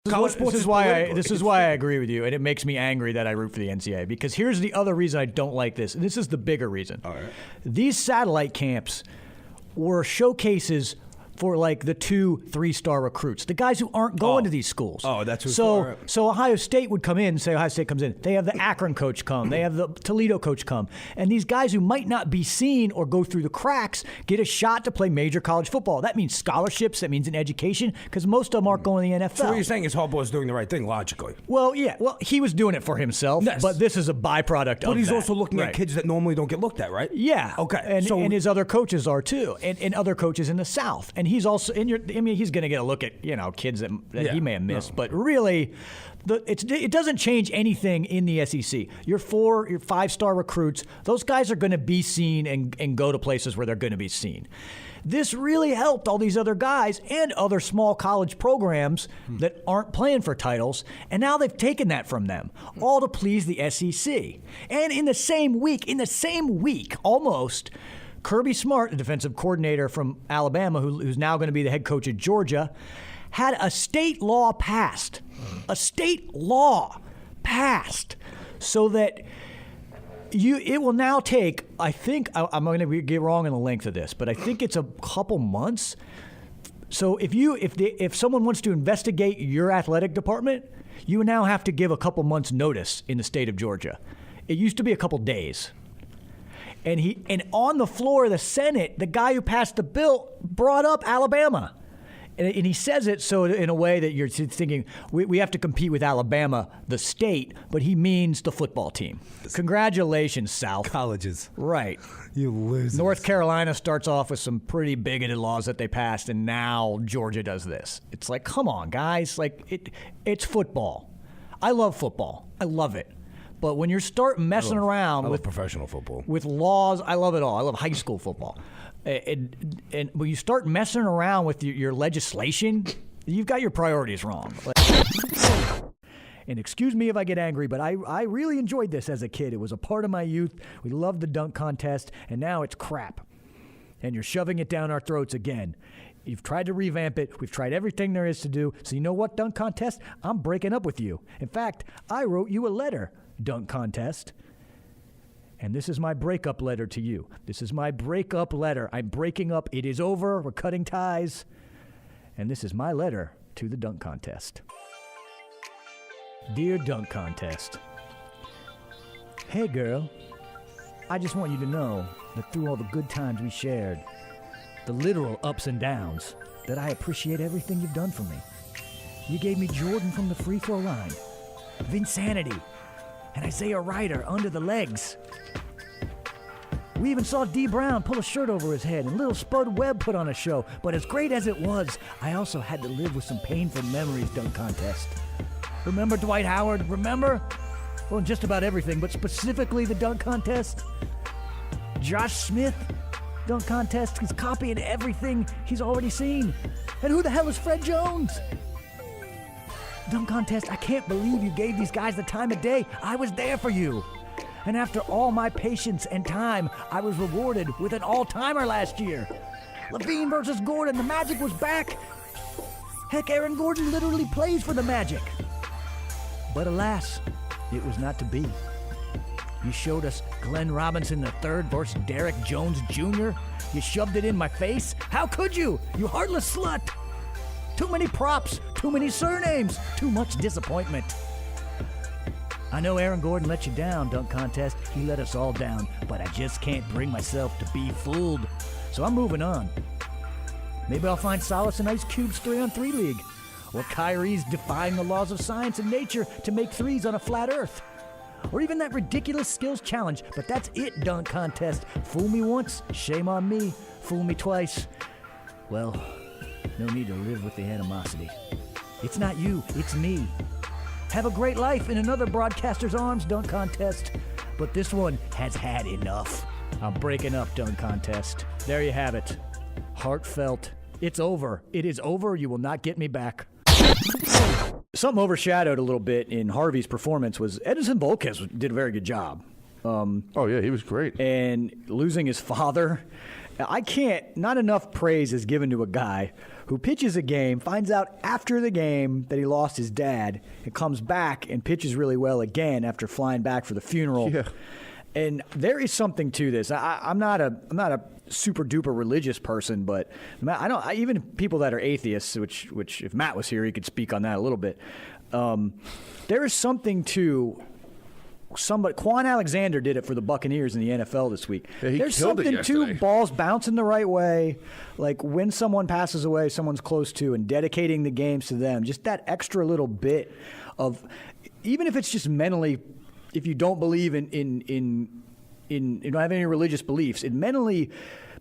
This is why I agree with you, and it makes me angry that I root for the NCAA, because here's the other reason I don't like this, and this is the bigger reason. All right. These satellite camps were showcases for like the 2-3-star recruits, the guys who aren't going to these schools. Oh, that's who's so Ohio State would come in. Say Ohio State comes in, they have the Akron coach come, they have the Toledo coach come, and these guys who might not be seen or go through the cracks get a shot to play major college football. That means scholarships. That means an education, because most of them aren't going to the NFL. So what you're saying is Harbaugh is doing the right thing logically. Well, yeah. Well, he was doing it for himself, but this is a byproduct of that. But he's also looking at kids that normally don't get looked at, right? Yeah. Okay. And his other coaches are too, and other coaches in the South. And he's also he's going to get a look at kids that he may have missed, but really, it doesn't change anything in the SEC. Your 5-star recruits, those guys are going to be seen and go to places where they're going to be seen. This really helped all these other guys and other small college programs that aren't playing for titles, and now they've taken that from them, all to please the SEC. And in the same week, almost, Kirby Smart, the defensive coordinator from Alabama, who's now going to be the head coach at Georgia, had a state law passed. So that it will now take, I think, I'm going to get wrong in the length of this, but I think it's a couple months. So if someone wants to investigate your athletic department, you now have to give a couple months notice in the state of Georgia. It used to be a couple days. And on the floor of the Senate, the guy who passed the bill brought up Alabama. And he says it so in a way that you're thinking, we have to compete with Alabama, the state, but he means the football team. Congratulations, South. Colleges. Right. You losers. North Carolina starts off with some pretty bigoted laws that they passed, and now Georgia does this. It's like, come on, guys. Like, it's football. I love football. I love it. But when you start messing around with professional football, with laws, I love it all. I love high school football. And when you start messing around with your legislation, you've got your priorities wrong. And excuse me if I get angry, but I really enjoyed this as a kid. It was a part of my youth. We loved the dunk contest, and now it's crap. And you're shoving it down our throats again. You've tried to revamp it. We've tried everything there is to do. So you know what, dunk contest? I'm breaking up with you. In fact, I wrote you a letter, dunk contest. And this is my breakup letter to you. This is my breakup letter. I'm breaking up. It is over. We're cutting ties. And this is my letter to the dunk contest. Dear dunk contest. Hey, girl. I just want you to know that through all the good times we shared, the literal ups and downs, that I appreciate everything you've done for me. You gave me Jordan from the free throw line, Vinsanity, and Isaiah Ryder under the legs. We even saw D. Brown pull a shirt over his head and little Spud Webb put on a show. But as great as it was, I also had to live with some painful memories, dunk contest. Remember Dwight Howard? Remember? Well, just about everything, but specifically the dunk contest. Josh Smith, dunk contest, he's copying everything he's already seen. And who the hell is Fred Jones? Dunk contest, I can't believe you gave these guys the time of day. I was there for you. And after all my patience and time, I was rewarded with an all-timer last year. Levine versus Gordon, the Magic was back. Heck, Aaron Gordon literally plays for the Magic. But alas, it was not to be. You showed us Glenn Robinson III versus Derek Jones Jr. You shoved it in my face. How could you? You heartless slut. Too many props, too many surnames, too much disappointment. I know Aaron Gordon let you down, dunk contest. He let us all down, but I just can't bring myself to be fooled. So I'm moving on. Maybe I'll find solace in Ice Cube's 3-on-3 league, or Kyrie's defying the laws of science and nature to make threes on a flat earth. Or even that ridiculous skills challenge, but that's it, dunk contest. Fool me once, shame on me. Fool me twice. Well, no need to live with the animosity. It's not you, it's me. Have a great life in another broadcaster's arms, dunk contest. But this one has had enough. I'm breaking up, dunk contest. There you have it. Heartfelt. It's over. It is over. You will not get me back. Something overshadowed a little bit in Harvey's performance was Edinson Volquez did a very good job. Yeah, he was great. And losing his father, not enough praise is given to a guy who pitches a game, finds out after the game that he lost his dad, and comes back and pitches really well again after flying back for the funeral. Yeah. And there is something to this. I'm not a super duper religious person, but even people that are atheists, which if Matt was here, he could speak on that a little bit. There is something to Quan Alexander did it for the Buccaneers in the NFL this week. Yeah, he There's killed it something yesterday. to balls bouncing the right way, like when someone passes away, someone's close to, and dedicating the games to them. Just that extra little bit of, even if it's just mentally. If you don't believe in you don't have any religious beliefs, it mentally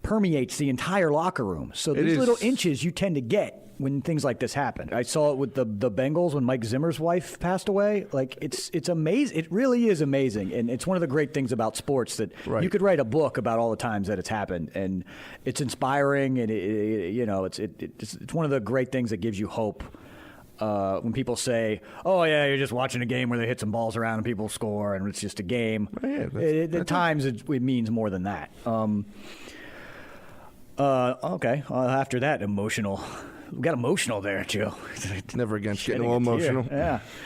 permeates the entire locker room. So these little inches you tend to get when things like this happen. I saw it with the Bengals when Mike Zimmer's wife passed away. Like it's amazing. It really is amazing, and it's one of the great things about sports that you could write a book about all the times that it's happened, and it's inspiring, and it's one of the great things that gives you hope. When people say, "Oh yeah, you're just watching a game where they hit some balls around and people score, and it's just a game," at times it means more than that. Okay, after that, we got emotional there, Joe. Never again getting a little emotional. Yeah.